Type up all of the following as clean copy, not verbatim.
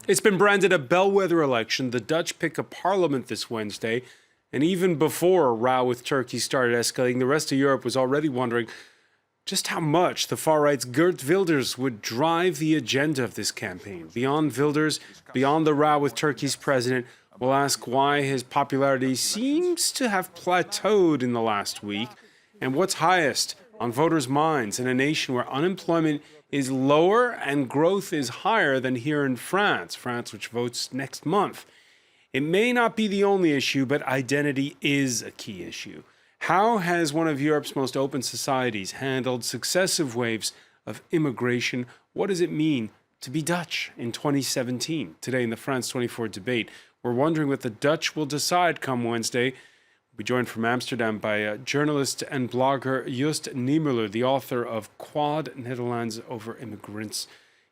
It's been branded a bellwether election. The Dutch pick a parliament this Wednesday. And even before a row with Turkey started escalating, the rest of Europe was already wondering just how much the far-right's Geert Wilders would drive the agenda of this campaign. Beyond Wilders, beyond the row with Turkey's president, we'll ask why his popularity seems to have plateaued in the last week and what's highest on voters' minds in a nation where unemployment is lower and growth is higher than here in France, which votes next month. It may not be the only issue, but identity is a key issue. How has one of Europe's most open societies handled successive waves of immigration? What does it mean to be Dutch in 2017? Today in the France 24 debate, we're wondering what the Dutch will decide come Wednesday. We'll be joined from Amsterdam by journalist and blogger Joost Niemuller, the author of Quad Netherlands Over Immigrants.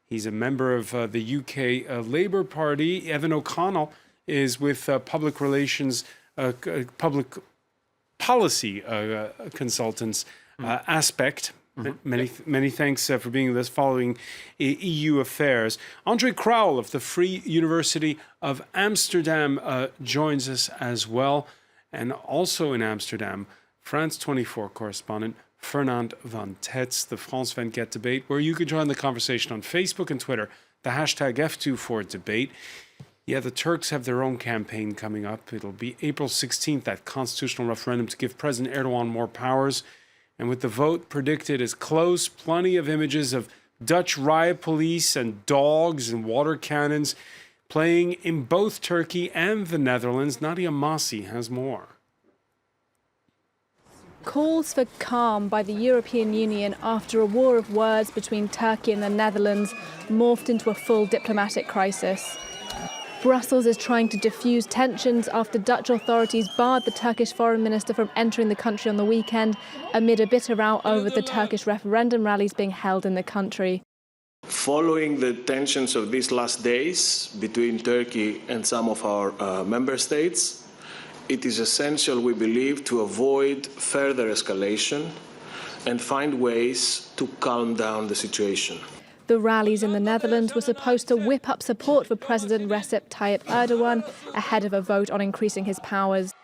He's a member of the UK Labour Party. Evan O'Connell is with public relations, public policy consultants Aspect. Many thanks for being with us following EU affairs. Andre Crowell of the Free University of Amsterdam joins us as well. And also in Amsterdam, France 24 correspondent Fernand van Tetz, the France 24 debate, where you can join the conversation on Facebook and Twitter, the hashtag F24debate. Yeah, the Turks have their own campaign coming up. It'll be April 16th, that constitutional referendum to give President Erdogan more powers. And with the vote predicted as close, plenty of images of Dutch riot police and dogs and water cannons playing in both Turkey and the Netherlands. Nadia Massi has more. Calls for calm by the European Union after a war of words between Turkey and the Netherlands morphed into a full diplomatic crisis. Brussels is trying to diffuse tensions after Dutch authorities barred the Turkish foreign minister from entering the country on the weekend amid a bitter row over the Turkish referendum rallies being held in the country. Following the tensions of these last days between Turkey and some of our member states, it is essential, we believe, to avoid further escalation and find ways to calm down the situation. The rallies in the Netherlands were supposed to whip up support for President Recep Tayyip Erdogan ahead of a vote on increasing his powers.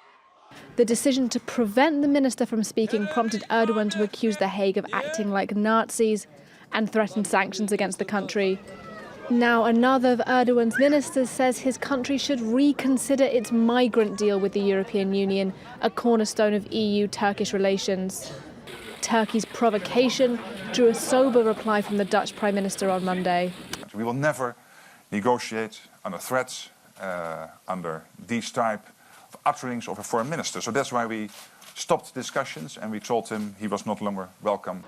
The decision to prevent the minister from speaking prompted Erdogan to accuse The Hague of acting like Nazis and threaten sanctions against the country. Now, another of Erdogan's ministers says his country should reconsider its migrant deal with the European Union, a cornerstone of EU-Turkish relations. Turkey's provocation drew a sober reply from the Dutch Prime Minister on Monday. We will never negotiate under threats, under these type of utterings of a foreign minister. So that's why we stopped discussions and we told him he was no longer welcome.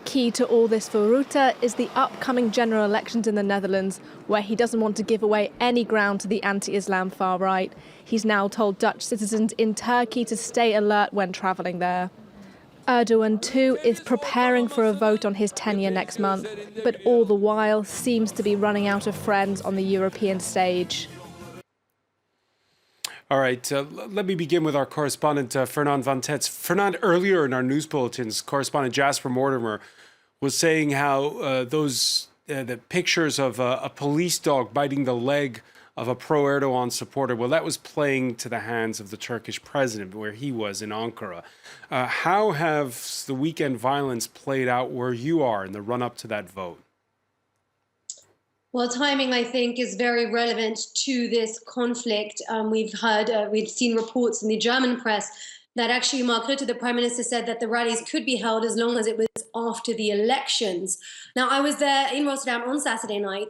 Key to all this for Rutte is the upcoming general elections in the Netherlands, where he doesn't want to give away any ground to the anti-Islam far right. He's now told Dutch citizens in Turkey to stay alert when travelling there. Erdogan, too, is preparing for a vote on his tenure next month, but all the while seems to be running out of friends on the European stage. All right, let me begin with our correspondent, Fernand van Tetz. Fernand, earlier in our news bulletins, correspondent Jasper Mortimer was saying how the pictures of a police dog biting the leg of a pro-Erdogan supporter, well, that was playing to the hands of the Turkish president, where he was in Ankara. How have the weekend violence played out where you are in the run-up to that vote? Well, timing, I think, is very relevant to this conflict. We've seen reports in the German press that actually Mark Rutte, the Prime Minister, said that the rallies could be held as long as it was after the elections. Now, I was there in Rotterdam on Saturday night,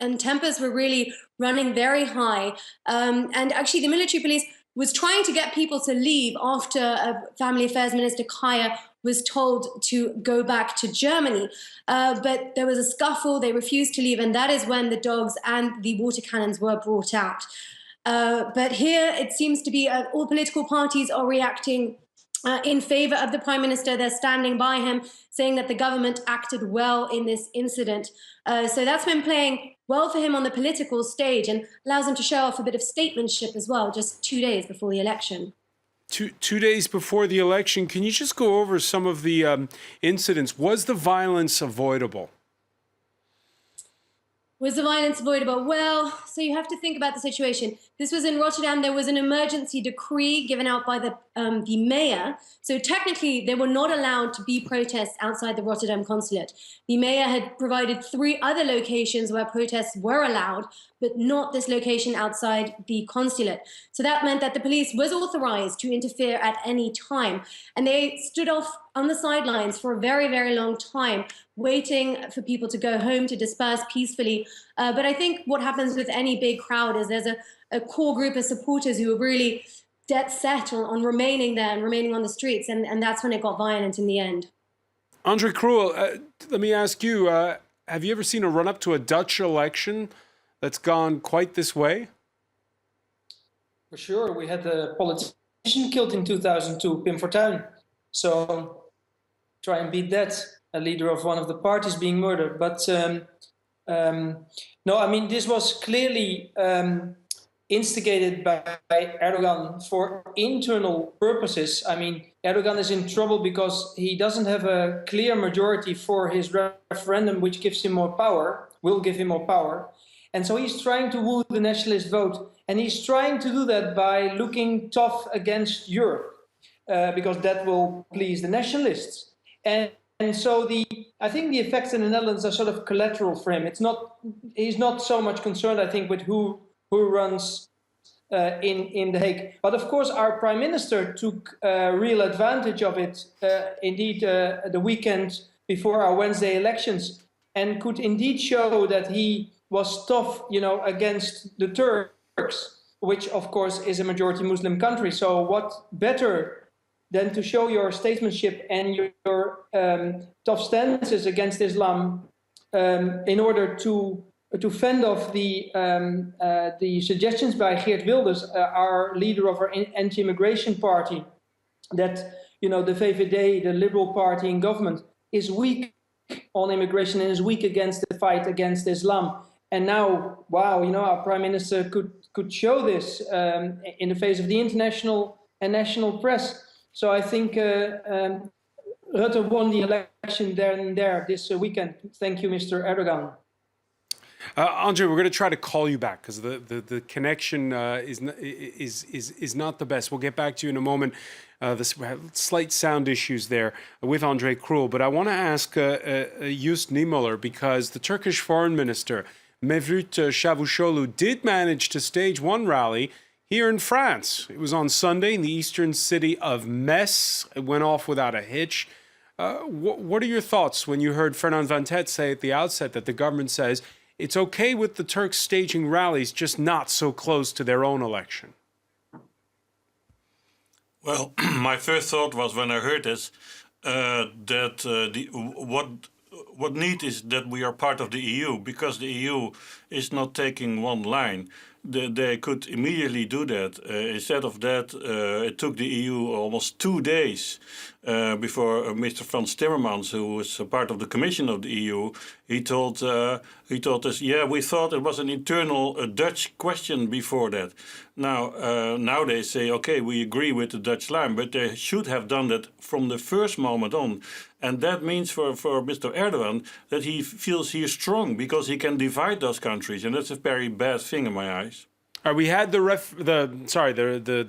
and tempers were really running very high. And actually, the military police was trying to get people to leave after Family Affairs Minister Kaya was told to go back to Germany. But there was a scuffle, they refused to leave, and that is when the dogs and the water cannons were brought out. But here it seems to be all political parties are reacting in favor of the Prime Minister. They're standing by him, saying that the government acted well in this incident. So that's been playing well for him on the political stage and allows him to show off a bit of statesmanship as well, just 2 days before the election. Two days before the election, can you just go over some of the incidents? Was the violence avoidable? Was the violence avoidable? Well, so you have to think about the situation. This was in Rotterdam. There was an emergency decree given out by the mayor. So technically, they were not allowed to be protests outside the Rotterdam consulate. The mayor had provided 3 other locations where protests were allowed, but not this location outside the consulate. So that meant that the police was authorized to interfere at any time. And they stood off on the sidelines for a very, very long time, waiting for people to go home, to disperse peacefully. But I think what happens with any big crowd is there's a core group of supporters who are really dead set on remaining there and remaining on the streets. And that's when it got violent in the end. Andre Krul, let me ask you, have you ever seen a run-up to a Dutch election that's gone quite this way? For sure. We had a politician killed in 2002, Pim Fortuyn. So try and beat that, a leader of one of the parties being murdered. But no, I mean, this was clearly instigated by Erdogan for internal purposes. I mean, Erdogan is in trouble because he doesn't have a clear majority for his referendum, which gives him more power, will give him more power. And so he's trying to woo the nationalist vote. And he's trying to do that by looking tough against Europe, because that will please the nationalists. And so I think the effects in the Netherlands are sort of collateral for him. He's not so much concerned, I think, with who runs in The Hague. But of course, our prime minister took real advantage of it, indeed, the weekend before our Wednesday elections, and could indeed show that he was tough, against the Turks, which of course is a majority Muslim country. So what better than to show your statesmanship and your tough stances against Islam in order to fend off the suggestions by Geert Wilders, our leader of our anti-immigration party, that the VVD, the Liberal Party in government, is weak on immigration and is weak against the fight against Islam. And now, wow, our prime minister could show this in the face of the international and national press. So I think Rutte won the election there and there this weekend. Thank you, Mr. Erdogan. Andre, we're going to try to call you back because the connection is not the best. We'll get back to you in a moment. We have slight sound issues there with Andre Krul. But I want to ask Joost Niemuller, because the Turkish foreign minister, Mevlut Çavuşoğlu, did manage to stage one rally here in France. It was on Sunday in the eastern city of Metz. It went off without a hitch. What are your thoughts when you heard Fernand Van Tet say at the outset that the government says it's okay with the Turks staging rallies, just not so close to their own election? Well, my first thought was when I heard this, what need is that we are part of the EU, because the EU is not taking one line. They could immediately do that. Instead of that, it took the EU almost 2 days before Mr. Frans Timmermans, who was a part of the Commission of the EU, he told us, yeah, we thought it was an internal Dutch question before that. Now they say, okay, we agree with the Dutch line, but they should have done that from the first moment on. And that means for Mr. Erdogan that he feels he is strong because he can divide those countries, and that's a very bad thing in my eyes. We had the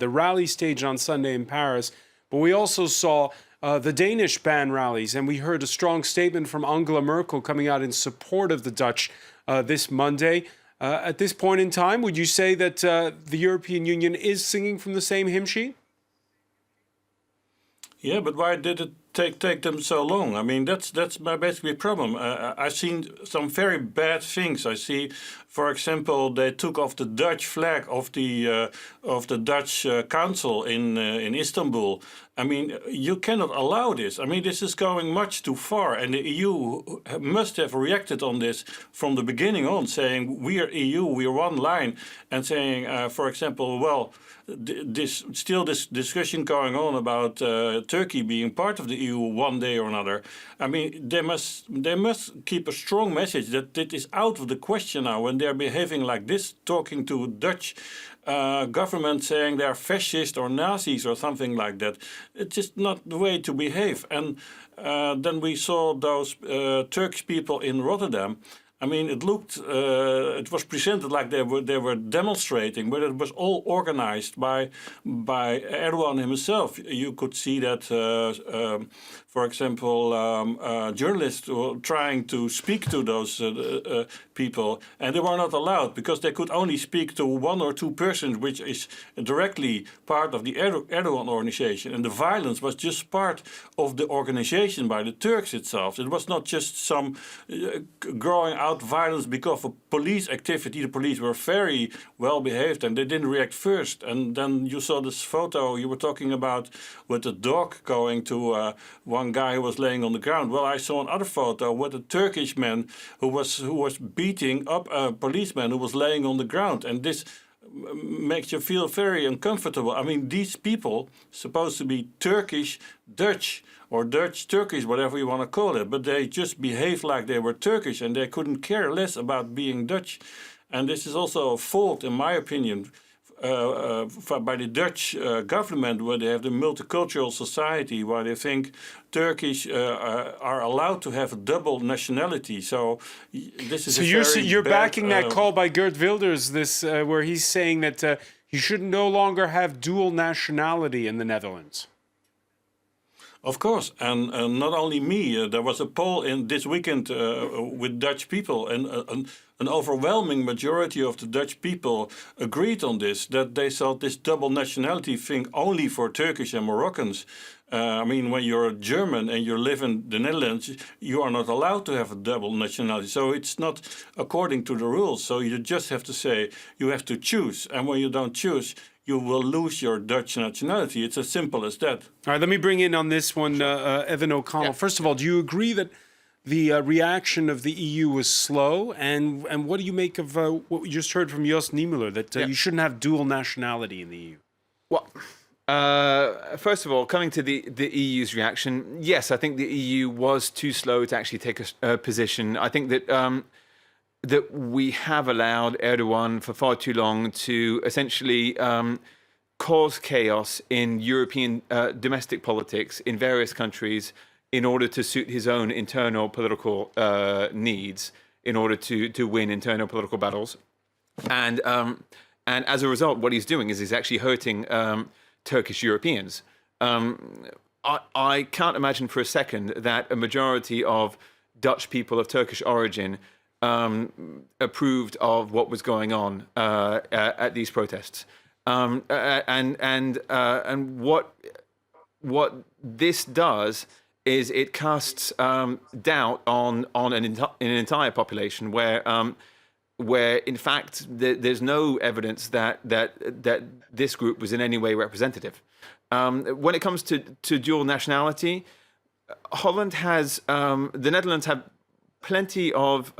rally stage on Sunday in Paris, but we also saw the Danish ban rallies, and we heard a strong statement from Angela Merkel coming out in support of the Dutch this Monday. At this point in time, would you say that the European Union is singing from the same hymn sheet? Yeah, but why did it take them so long? I mean, that's my basically problem. I've seen some very bad things. I see, for example, they took off the Dutch flag of the Dutch council in Istanbul. I mean, you cannot allow this. I mean, this is going much too far, and the EU must have reacted on this from the beginning on, saying we are EU, we are one line, and saying, for example, well, this discussion going on about Turkey being part of the EU one day or another. I mean, they must keep a strong message that it is out of the question now when they're behaving like this, talking to Dutch government saying they're fascist or Nazis or something like that. It's just not the way to behave. And then we saw those Turkish people in Rotterdam. I mean, it looked, it was presented like they were demonstrating, but it was all organized by Erdogan himself. You could see that, for example, journalists were trying to speak to those people, and they were not allowed because they could only speak to one or two persons, which is directly part of the Erdogan organization. And the violence was just part of the organization by the Turks itself. It was not just some growing out violence because of police activity. The police were very well behaved and they didn't react first. And then you saw this photo you were talking about with the dog going to one guy who was laying on the ground. Well, I saw another photo with a Turkish man who was beating up a policeman who was laying on the ground. And this makes you feel very uncomfortable. I mean, these people supposed to be Turkish, Dutch, or Dutch, Turkish, whatever you want to call it, but they just behaved like they were Turkish and they couldn't care less about being Dutch. And this is also a fault, in my opinion, by the Dutch government, where they have the multicultural society, where they think Turkish are allowed to have a double nationality. So this is you're backing that call by Geert Wilders, where he's saying that you should no longer have dual nationality in the Netherlands. Of course, and not only me. There was a poll in this weekend with Dutch people, and an overwhelming majority of the Dutch people agreed on this, that they saw this double nationality thing only for Turkish and Moroccans. I mean, when you're a German and you live in the Netherlands, you are not allowed to have a double nationality. So it's not according to the rules. So you just have to say you have to choose. And when you don't choose, you will lose your Dutch nationality. It's as simple as that. All right, let me bring in on this one Evan O'Connell. Yeah. First of all, do you agree that the reaction of the EU was slow? And what do you make of what we just heard from Jos Niemöller, that you shouldn't have dual nationality in the EU? Well, first of all, coming to the EU's reaction, yes, I think the EU was too slow to actually take a position. I think that that we have allowed Erdogan for far too long to essentially cause chaos in European domestic politics in various countries in order to suit his own internal political needs, in order to win internal political battles. And as a result, what he's doing is he's actually hurting Turkish Europeans. I can't imagine for a second that a majority of Dutch people of Turkish origin approved of what was going on at these protests, and what this does is it casts doubt on an entire population where in fact there's no evidence that this group was in any way representative. When it comes to dual nationality, Holland has the Netherlands have plenty of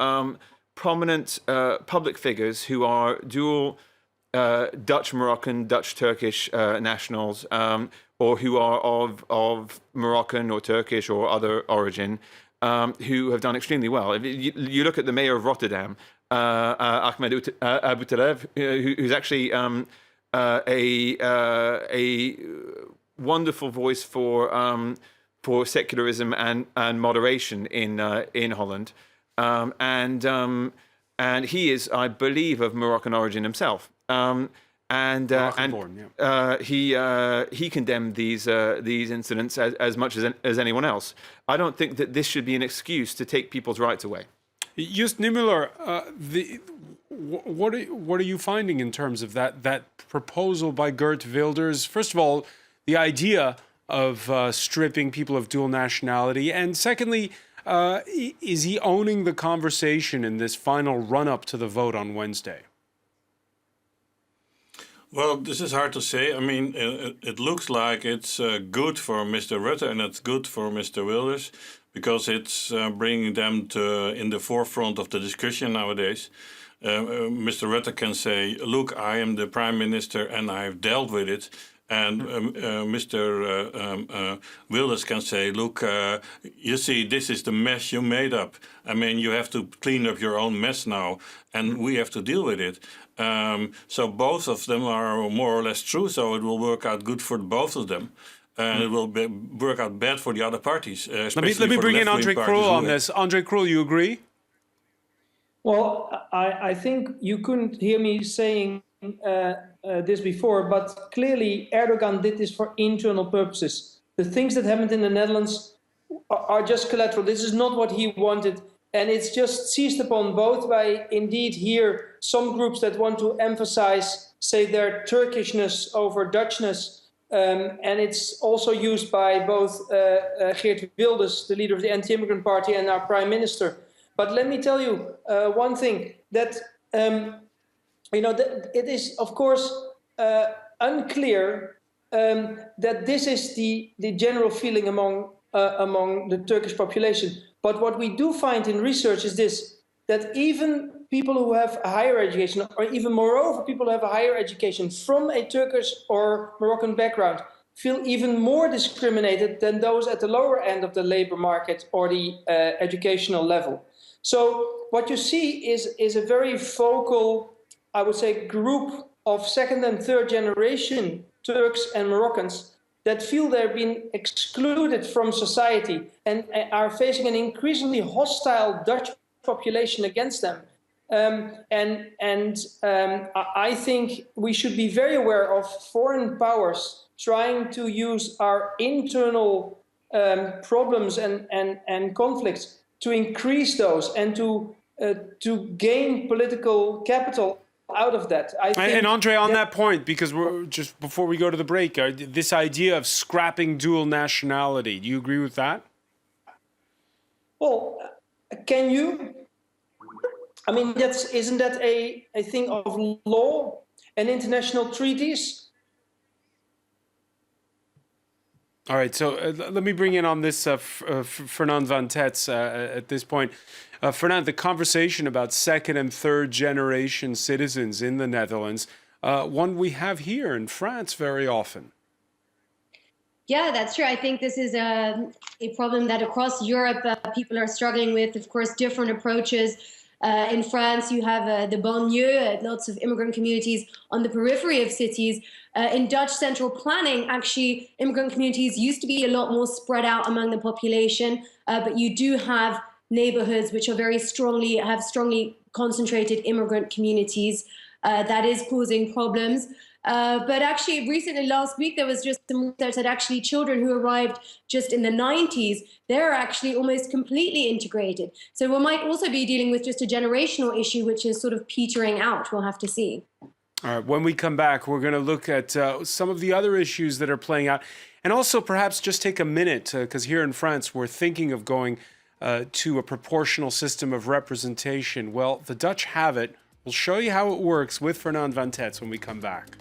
prominent public figures who are dual Dutch Moroccan, Dutch Turkish nationals, or who are of Moroccan or Turkish or other origin, who have done extremely well. If you look at the mayor of Rotterdam, Ahmed Aboutaleb, who's actually a wonderful voice for secularism and moderation in Holland, and he is, I believe, of Moroccan origin himself. He condemned these incidents as much as anyone else. I don't think that this should be an excuse to take people's rights away. Just Niemöller, what are you finding in terms of that proposal by Geert Wilders? First of all, the idea of stripping people of dual nationality, and secondly, is he owning the conversation in this final run-up to the vote on Wednesday? Well, this is hard to say. I mean, it looks like it's good for Mr. Rutte and it's good for Mr. Wilders, because it's bringing them in the forefront of the discussion nowadays. Mr. Rutte can say, look, I am the prime minister and I've dealt with it. And Mr. Wilders can say, look, you see, this is the mess you made up. I mean, you have to clean up your own mess now, and we have to deal with it. So both of them are more or less true, so it will work out good for both of them. And it will work out bad for the other parties. Let me bring in Andre Krul on this. Andre Krul, you agree? Well, I think you couldn't hear me saying this before, but clearly Erdogan did this for internal purposes. The things that happened in the Netherlands are just collateral. This is not what he wanted. And it's just seized upon both by, indeed, here, some groups that want to emphasize, say, their Turkishness over Dutchness. And it's also used by both Geert Wilders, the leader of the anti-immigrant party, and our prime minister. But let me tell you one thing, that it is, of course, unclear that this is the general feeling among the Turkish population. But what we do find in research is this, that even people who have a higher education, or even moreover people who have a higher education from a Turkish or Moroccan background, feel even more discriminated than those at the lower end of the labor market or the educational level. So what you see is a very focal, I would say, group of second and third generation Turks and Moroccans that feel they're being excluded from society and are facing an increasingly hostile Dutch population against them. I think we should be very aware of foreign powers trying to use our internal problems and conflicts to increase those and to gain political capital out of that. I think and Andre, on that point, because we're just before we go to the break, this idea of scrapping dual nationality, do you agree with that? Well, can you? I mean, isn't that a thing of law and international treaties? All right, so let me bring in on this Fernand van Tetz at this point. Fernand, the conversation about second and third generation citizens in the Netherlands, one we have here in France very often. Yeah, that's true. I think this is a problem that across Europe people are struggling with, of course, different approaches. In France, you have the banlieue, lots of immigrant communities on the periphery of cities. In Dutch central planning, actually, immigrant communities used to be a lot more spread out among the population, but you do have neighborhoods which are have strongly concentrated immigrant communities. That is causing problems. But actually, recently, last week, there was just some research that actually children who arrived just in the 90s, they're actually almost completely integrated. So we might also be dealing with just a generational issue, which is sort of petering out. We'll have to see. All right, when we come back, we're going to look at some of the other issues that are playing out. And also perhaps just take a minute, because here in France, we're thinking of going to a proportional system of representation. Well, the Dutch have it. We'll show you how it works with Fernand van Tetz when we come back.